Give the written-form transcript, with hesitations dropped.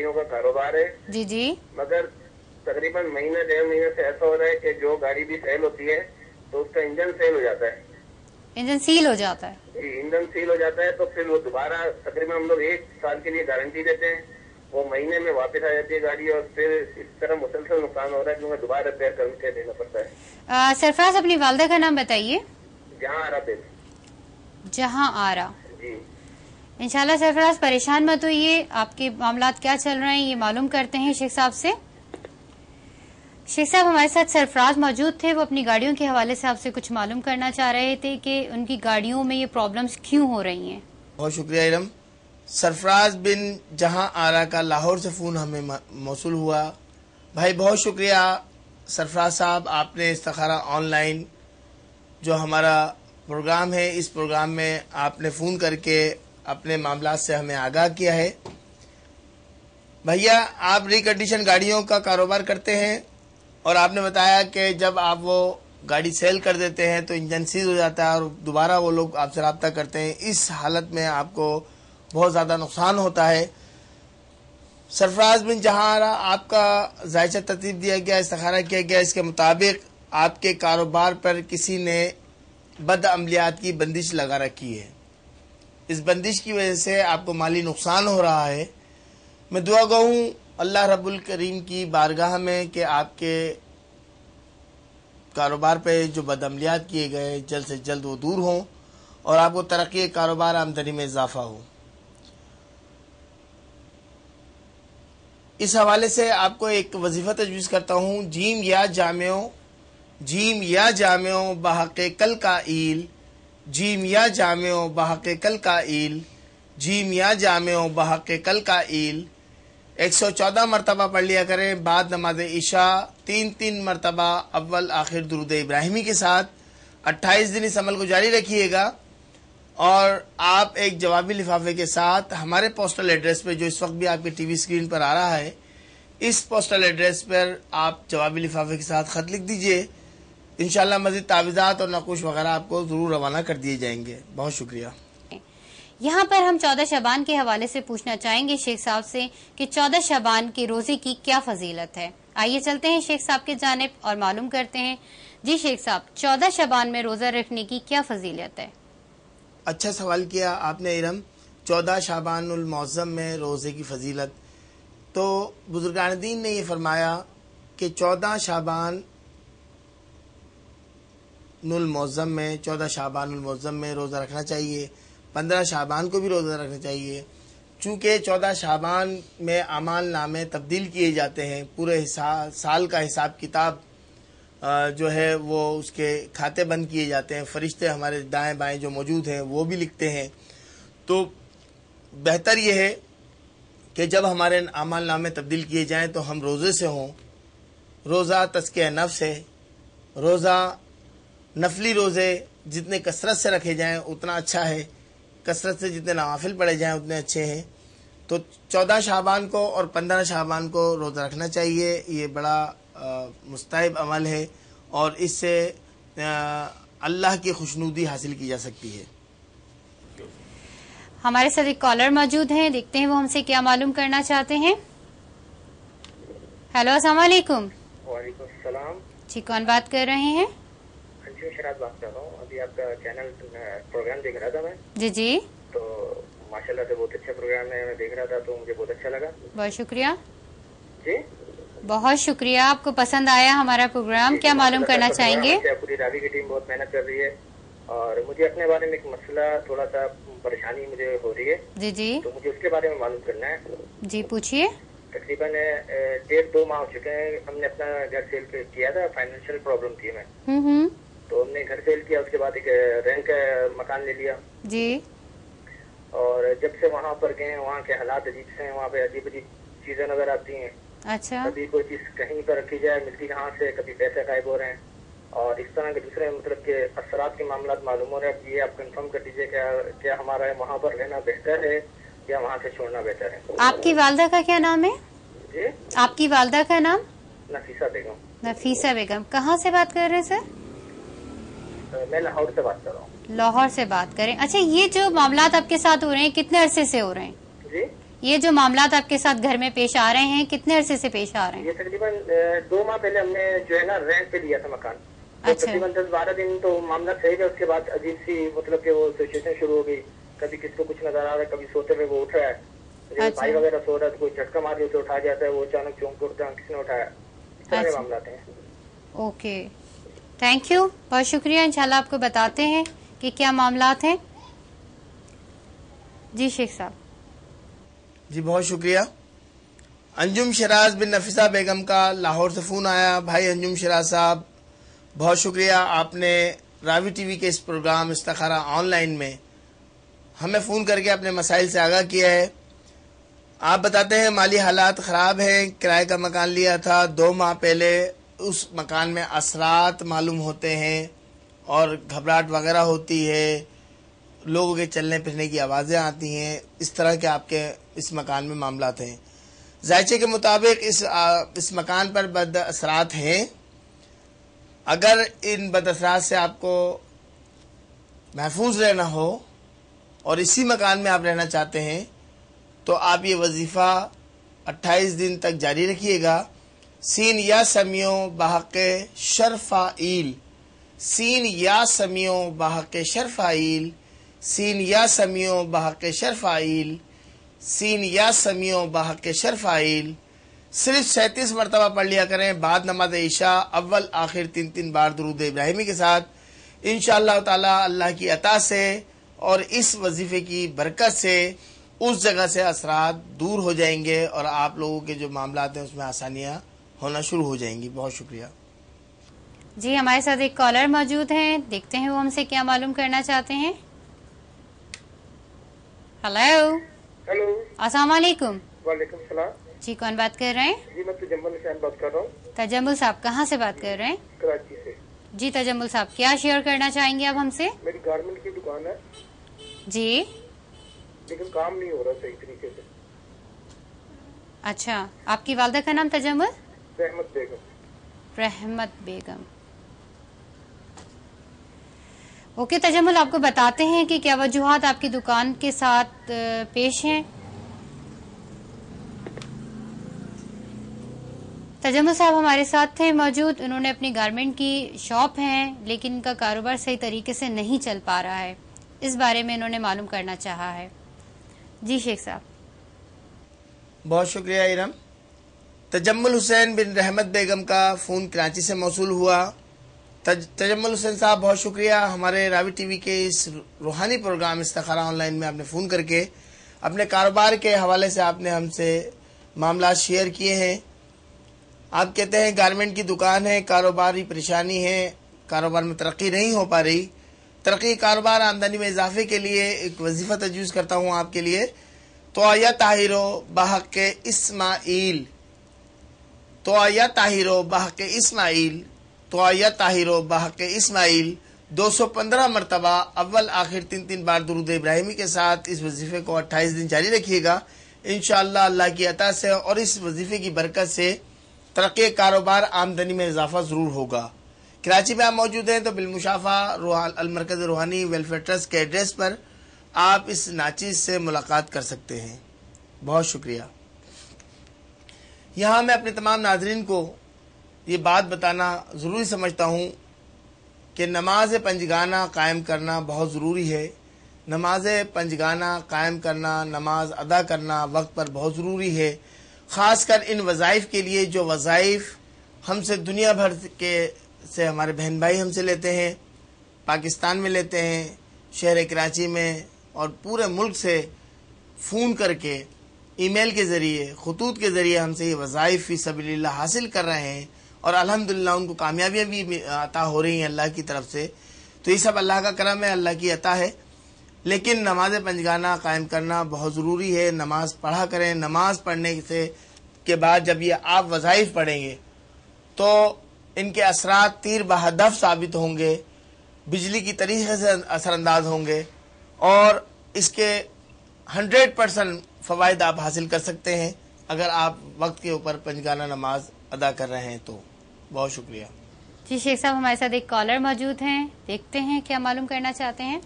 का कारोबार है। जी जी। मगर तकरीबन महीने 1.5 महीने से ऐसा हो रहा है कि जो गाड़ी भी सेल होती है तो उसका इंजन सेल हो जाता है। इंजन सील हो जाता है? इंजन सील हो जाता है तो फिर वो दोबारा तकरीबन हम लोग 1 साल के लिए गारंटी देते हैं, वो महीने में वापस आ जाती है गाड़ी और फिर इस तरह मुसलसल नुकसान हो रहा है क्योंकि दोबारा रिपेयर करके देना पड़ता है। सरफराज, अपनी वालदा का नाम बताइए। जहाँ आ रहा फिर जहाँ आरा। जी। इंशाल्लाह सरफराज परेशान मत होइए, आपके मामलात क्या चल रहे हैं ये मालूम करते हैं शेख साहब से। शेख साहब हमारे साथ सरफराज मौजूद थे, वो अपनी गाड़ियों के हवाले से आपसे कुछ मालूम करना चाह रहे थे कि उनकी गाड़ियों में ये प्रॉब्लम्स क्यों हो रही हैं। बहुत शुक्रिया इरम। सरफराज बिन जहां आरा का लाहौर से फ़ोन हमें मौसूल हुआ। भाई बहुत शुक्रिया सरफराज साहब, आपने इस्तिखारा ऑनलाइन जो हमारा प्रोग्राम है, इस प्रोग्राम में आपने फ़ोन करके अपने मामला से हमें आगाह किया है। भैया आप रिकंडीशन गाड़ियों का कारोबार करते हैं और आपने बताया कि जब आप वो गाड़ी सेल कर देते हैं तो इंजन सीज हो जाता है और दोबारा वो लोग आपसे रब्ता करते हैं, इस हालत में आपको बहुत ज़्यादा नुकसान होता है। सरफराज बिन जहां आपका जायजा तरतीब दिया गया, इस्तिखारा किया गया, इसके मुताबिक आपके कारोबार पर किसी ने बदअमलियात की बंदिश लगा रखी है। इस बंदिश की वजह से आपको माली नुकसान हो रहा है। मैं दुआ गो हूँ अल्लाह रब्बुल करीम की बारगाह में कि आपके कारोबार पे जो बदअमलियात किए गए जल्द से जल्द वो दूर हों और आपको तरक्की कारोबार आमदनी में इजाफा हो। इस हवाले से आपको एक वजीफा तजवीज़ करता हूँ। जीम या जामियो बहक़े कल का ईल, जीम या जामियो बहक़े कल का ईल, जीम या जामियो बहक़े कल का ईल 114 मरतबा पढ़ लिया करें बाद नमाज इशा, 3 मरतबा अव्वल आखिर दुरूद इब्राहिमी के साथ। 28 दिन इस अमल को जारी रखिएगा और आप एक जवाबी लिफाफे के साथ हमारे पोस्टल एड्रेस पे जो इस वक्त भी आपके टीवी स्क्रीन पर आ रहा है, इस पोस्टल एड्रेस पर आप जवाबी लिफाफे के साथ खत लिख दीजिए। इंशाल्लाह मज़ीद तावीज़ात और नक़ूश वगैरह आपको ज़रूर रवाना कर दिए जाएंगे। बहुत शुक्रिया। यहाँ पर हम 14 शबान के हवाले से पूछना चाहेंगे शेख साहब से कि 14 शबान के रोजे की क्या फजीलत है। आइए चलते हैं शेख साहब की जानिब और मालूम करते हैं। जी शेख साहब, 14 शबान में रोजा रखने की क्या फजीलत है? अच्छा सवाल किया आपने इरम। 14 शाबानुल मौज़्ज़म में रोजे की फजीलत, तो बुजुर्गान दीन ने ये फरमाया कि 14 शाबानुल मौज़्ज़म में रोजा रखना चाहिए। 15 शाबान को भी रोज़ा रखना चाहिए। चूँकि 14 शाबान में अमाल नामे तब्दील किए जाते हैं, पूरे साल का हिसाब किताब जो है वो उसके खाते बंद किए जाते हैं, फरिश्ते हमारे दाएं बाएं जो मौजूद हैं वो भी लिखते हैं। तो बेहतर यह है कि जब हमारे अमाल नामे तब्दील किए जाएँ तो हम रोज़े से हों। रोज़ा तज़किया नफ्स है। रोज़ा नफली रोज़े जितने कसरत से रखे जाएँ उतना अच्छा है, कसरत से जितने नवाफिल पढ़े जाएं उतने अच्छे हैं। तो 14 शाबान को और 15 शाबान को रोज़ा रखना चाहिए। ये बड़ा मुस्तहब अमल है और इससे अल्लाह की खुशनुदी हासिल की जा सकती है। हमारे साथ एक कॉलर मौजूद हैं, देखते हैं वो हमसे क्या मालूम करना चाहते हैं। हेलो, अस्सलाम वालेकुम। वालेकुम सलाम जी, कौन बात कर रहे हैं? शराब बात कर रहा हूँ। अभी आपका चैनल प्रोग्राम देख रहा था मैं। जी जी। तो माशाल्लाह से बहुत अच्छा प्रोग्राम है, मैं देख रहा था तो मुझे बहुत अच्छा लगा। बहुत शुक्रिया जी, बहुत शुक्रिया। आपको पसंद आया हमारा प्रोग्राम, क्या मालूम करना चाहेंगे? पूरी रावी की टीम बहुत मेहनत कर रही है और मुझे अपने बारे में एक मसला, थोड़ा सा परेशानी मुझे हो रही है। जी जी। तो मुझे उसके बारे में मालूम करना है। जी पूछिए। तकरीबन 1.5-2 माह हो चुके हैं, हमने अपना घर सेल किया था। फाइनेंशियल प्रॉब्लम थी मैं, तो हमने घर सेल किया, उसके बाद एक रेंट का मकान ले लिया जी। और जब से वहाँ पर गए वहाँ के हालात अजीब से हैं। वहाँ पे अजीब अजीब चीजें नजर आती हैं। अच्छा। कभी कोई चीज कहीं पर रखी जाए मिलती कहाँ से, कभी पैसे गायब हो रहे हैं और इस तरह के दूसरे मतलब के असरात के मामला मालूम हो रहे हैं। ये आप कंफर्म कर दीजिए क्या हमारा वहाँ पर रहना बेहतर है या वहाँ से छोड़ना बेहतर है? आपकी वालदा का क्या नाम है? जी, आपकी वालदा का नाम? नफीसा बेगम। नफीसा बेगम। कहाँ से बात कर रहे हैं सर? मैं लाहौर से बात कर रहा हूँ। लाहौर से बात करें। अच्छा, ये जो मामलात आपके साथ हो रहे हैं कितने अरसे से हो रहे हैं? जी, یہ جو معاملات آپ کے ساتھ گھر میں پیش آ رہے ہیں کتنے عرصے سے پیش آ رہے ہیں؟ یہ تقریباً 2 ماہ پہلے ہم نے جو ہے نا رینٹ پہ لیا تھا مکان. تو اچھا. تقریباً 10-12 دن تو معاملہ صحیح ہے. اس کے بعد عجیب سی مطلب کہ وہ سچویشن شروع ہو گئی. کبھی کس کو کچھ نظر آ رہا ہے, کبھی سوتے ہوئے وہ اٹھ رہا ہے, جیسے بھائی وغیرہ سو رہا ہے تو کوئی جھٹکا مار کے اسے اٹھا جاتا ہے, وہ اچانک چونک کے اٹھتا ہے, کس نے اٹھایا, اس طرح کے معاملات ہیں. اوکے, تھینک یو, بہت شکریہ. انشاءاللہ آپ کو بتاتے ہیں کہ کیا معاملات ہیں. جی شیخ صاحب. جی بہت شکریہ. انجم شراز بن نفیسہ بیگم کا لاہور سے فون آیا. بھائی انجم شراز صاحب بہت شکریہ, آپ نے راوی ٹی وی کے اس پروگرام استخارہ آن لائن میں ہمیں فون کر کے اپنے مسائل سے آگاہ کیا ہے. آپ بتاتے ہیں مالی حالات خراب ہیں, کرائے کا مکان لیا تھا 2 ماہ پہلے, اس مکان میں اثرات معلوم ہوتے ہیں اور گھبراہٹ وغیرہ ہوتی ہے, لوگوں کے چلنے پھرنے کی آوازیں آتی ہیں, اس طرح کے آپ کے اس مکان میں معاملات ہیں. ذائچے کے مطابق اس مکان پر بد اثرات ہیں. اگر ان بد اثرات سے آپ کو محفوظ رہنا ہو اور اسی مکان میں آپ رہنا چاہتے ہیں تو آپ یہ وظیفہ 28 دن تک جاری رکھیے گا. سین یا سمیوں بحق شرفائیل, سین یا سمیوں بحق شرفائیل, سین یا سمیوں بحق شرفائیل, سین یا سمیوں بحق شرفائیل. صرف 37 مرتبہ پڑھ لیا کریں بعد نماز عشاء, اول آخر 3 بار درود ابراہیمی کے ساتھ. انشاءاللہ تعالی اللہ کی عطا سے اور اس وظیفے کی برکت سے اس جگہ سے اثرات دور ہو جائیں گے اور آپ لوگوں کے جو معاملات ہیں اس میں آسانیاں ہونا شروع ہو جائیں گی. بہت شکریہ. جی ہمارے ساتھ ایک کالر موجود ہیں, دیکھتے ہیں وہ ہم سے کیا معلوم کرنا چاہتے ہیں. ہیلو. ہیلو, السلام علیکم. وعلیکم السلام. جی کون بات کر رہے ہیں؟ جی میں تجمل حسین بات کر رہا ہوں. تجمل صاحب کہاں سے بات کر رہے ہیں؟ کراچی سے. جی تجمل صاحب کیا شیئر کرنا چاہیں گے آپ ہم سے؟ میری گارمنٹ کی دکان ہے جی. لیکن کام نہیں ہو رہا صحیح طریقے سے. اچھا, آپ کی والدہ کا نام تجمل؟ رحمت بیگم. رحمت بیگم. اوکے تجمل, آپ کو بتاتے ہیں کہ کیا وجوہات آپ کی دکان کے ساتھ پیش ہیں. تجمل صاحب ہمارے ساتھ تھے موجود, انہوں نے اپنی گارمنٹ کی شاپ ہے لیکن ان کا کاروبار صحیح طریقے سے نہیں چل پا رہا ہے, اس بارے میں انہوں نے معلوم کرنا چاہا ہے. جی شیخ صاحب. بہت شکریہ ارم. تجمل حسین بن رحمت بیگم کا فون کراچی سے موصول ہوا. تجمل حسین صاحب بہت شکریہ, ہمارے راوی ٹی وی کے اس روحانی پروگرام استخارہ آن لائن میں آپ نے فون کر کے اپنے کاروبار کے حوالے سے آپ نے ہم سے معاملات شیئر کیے ہیں. آپ کہتے ہیں گارمنٹ کی دکان ہے, کاروباری پریشانی ہے, کاروبار میں ترقی نہیں ہو پا رہی. ترقی کاروبار آمدنی میں اضافے کے لیے ایک وظیفہ تجویز کرتا ہوں آپ کے لیے. تو آیا طاہرو بحق اسماعیل, تو آیا طاہرو بحق اسماعیل, تو آیا طاہرو بحق اسماعیل 215 مرتبہ اول آخر 3 بار درود ابراہیمی کے ساتھ اس وظیفے کو 28 دن جاری رکھیے گا. انشاءاللہ اللہ کی عطا سے اور اس وظیفے کی برکت سے ترقی کاروبار آمدنی میں اضافہ ضرور ہوگا. کراچی میں آپ موجود ہیں تو بالمشافہ المرکز روحانی ویلفیئر ٹرسٹ کے ایڈریس پر آپ اس ناچیز سے ملاقات کر سکتے ہیں. بہت شکریہ. یہاں میں اپنے تمام ناظرین کو یہ بات بتانا ضروری سمجھتا ہوں کہ نماز پنجگانہ قائم کرنا بہت ضروری ہے. نماز پنجگانہ قائم کرنا, نماز ادا کرنا وقت پر بہت ضروری ہے, خاص کر ان وظائف کے لیے جو وظائف ہم سے دنیا بھر کے سے ہمارے بہن بھائی ہم سے لیتے ہیں, پاکستان میں لیتے ہیں, شہر کراچی میں اور پورے ملک سے فون کر کے, ای میل کے ذریعے, خطوط کے ذریعے ہم سے یہ وظائف فی سبیل اللہ حاصل کر رہے ہیں اور الحمدللہ ان کو کامیابیاں بھی عطا ہو رہی ہیں اللہ کی طرف سے. تو یہ سب اللہ کا کرم ہے, اللہ کی عطا ہے. لیکن نماز پنجگانہ قائم کرنا بہت ضروری ہے. نماز پڑھا کریں. نماز پڑھنے سے کے بعد جب یہ آپ وظائف پڑھیں گے تو ان کے اثرات تیر بہدف ثابت ہوں گے, بجلی کی طریقے سے اثر انداز ہوں گے اور اس کے 100% فوائد آپ حاصل کر سکتے ہیں اگر آپ وقت کے اوپر پنجگانہ نماز ادا کر رہے ہیں تو. بہت شکریہ. جی شیخ صاحب ہمارے ساتھ ایک کالر موجود ہیں, دیکھتے ہیں کیا معلوم کرنا چاہتے ہیں.